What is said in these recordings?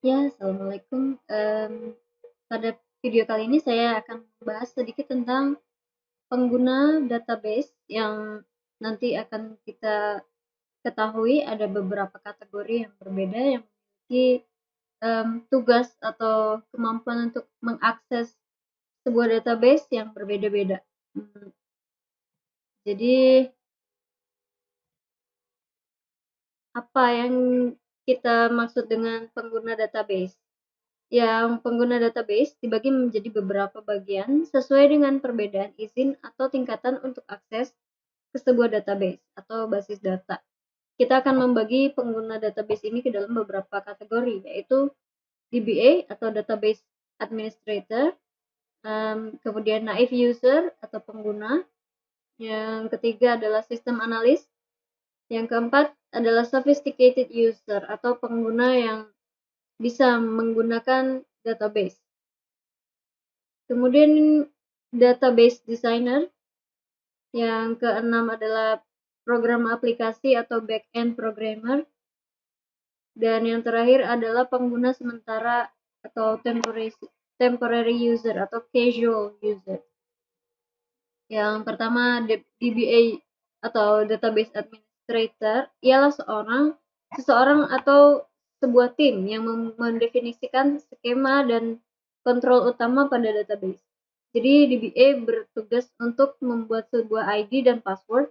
Ya, assalamualaikum. Pada video kali ini saya akan membahas sedikit tentang pengguna database yang nanti akan kita ketahui ada beberapa kategori yang berbeda yang memiliki tugas atau kemampuan untuk mengakses sebuah database yang berbeda-beda. Jadi apa yang kita maksud dengan pengguna database? Yang pengguna database dibagi menjadi beberapa bagian sesuai dengan perbedaan izin atau tingkatan untuk akses ke sebuah database atau basis data. Kita akan membagi pengguna database ini ke dalam beberapa kategori, yaitu DBA atau Database Administrator, kemudian Naive User atau pengguna, yang ketiga adalah System Analyst, yang keempat adalah Sophisticated User atau pengguna yang bisa menggunakan database. Kemudian database designer, yang keenam adalah program aplikasi atau back-end programmer, dan yang terakhir adalah pengguna sementara atau temporary user atau casual user. Yang pertama DBA atau database administrator ialah seseorang atau sebuah tim yang mendefinisikan skema dan kontrol utama pada database. Jadi DBA bertugas untuk membuat sebuah ID dan password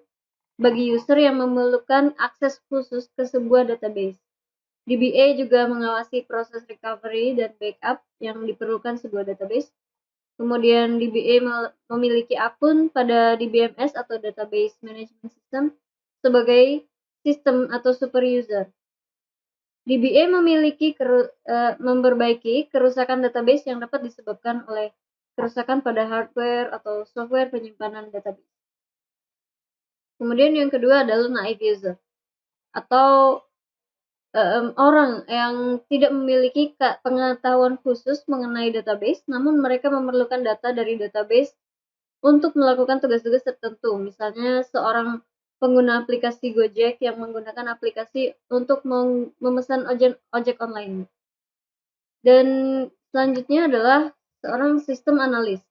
bagi user yang memerlukan akses khusus ke sebuah database. DBA juga mengawasi proses recovery dan backup yang diperlukan sebuah database. Kemudian DBA memiliki akun pada DBMS atau Database Management System sebagai sistem atau super user. DBA memperbaiki kerusakan database yang dapat disebabkan oleh kerusakan pada hardware atau software penyimpanan database. Kemudian yang kedua adalah naive user atau orang yang tidak memiliki pengetahuan khusus mengenai database, namun mereka memerlukan data dari database untuk melakukan tugas-tugas tertentu. Misalnya seorang pengguna aplikasi Gojek yang menggunakan aplikasi untuk memesan ojek online. Dan selanjutnya adalah seorang sistem analis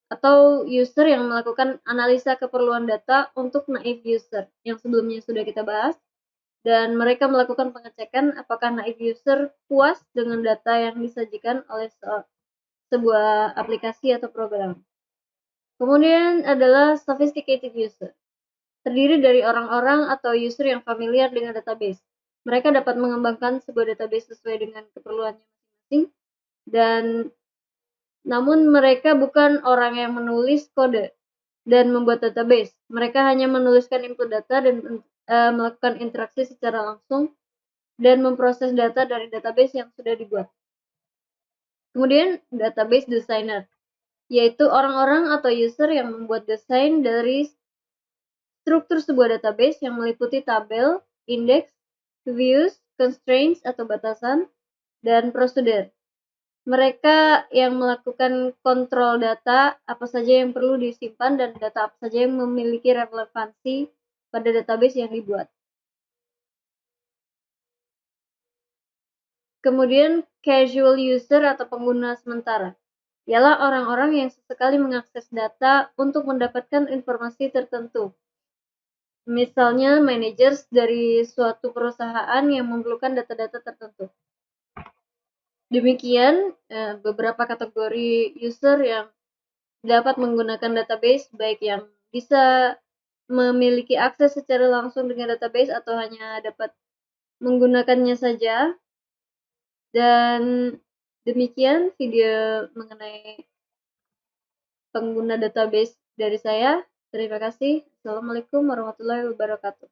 atau user yang melakukan analisa keperluan data untuk naive user yang sebelumnya sudah kita bahas, dan mereka melakukan pengecekan apakah naive user puas dengan data yang disajikan oleh sebuah aplikasi atau program. Kemudian adalah sophisticated user, terdiri dari orang-orang atau user yang familiar dengan database. Mereka dapat mengembangkan sebuah database sesuai dengan keperluannya masing-masing, dan namun mereka bukan orang yang menulis kode dan membuat database. Mereka hanya menuliskan input data dan melakukan interaksi secara langsung dan memproses data dari database yang sudah dibuat. Kemudian database designer, yaitu orang-orang atau user yang membuat desain dari struktur sebuah database yang meliputi tabel, indeks, views, constraints atau batasan, dan prosedur. Mereka yang melakukan kontrol data, apa saja yang perlu disimpan, dan data apa saja yang memiliki relevansi pada database yang dibuat. Kemudian casual user atau pengguna sementara ialah orang-orang yang sesekali mengakses data untuk mendapatkan informasi tertentu. Misalnya managers dari suatu perusahaan yang memerlukan data-data tertentu. Demikian beberapa kategori user yang dapat menggunakan database, baik yang bisa memiliki akses secara langsung dengan database atau hanya dapat menggunakannya saja. Dan demikian video mengenai pengguna database dari saya. Terima kasih. Assalamualaikum warahmatullahi wabarakatuh.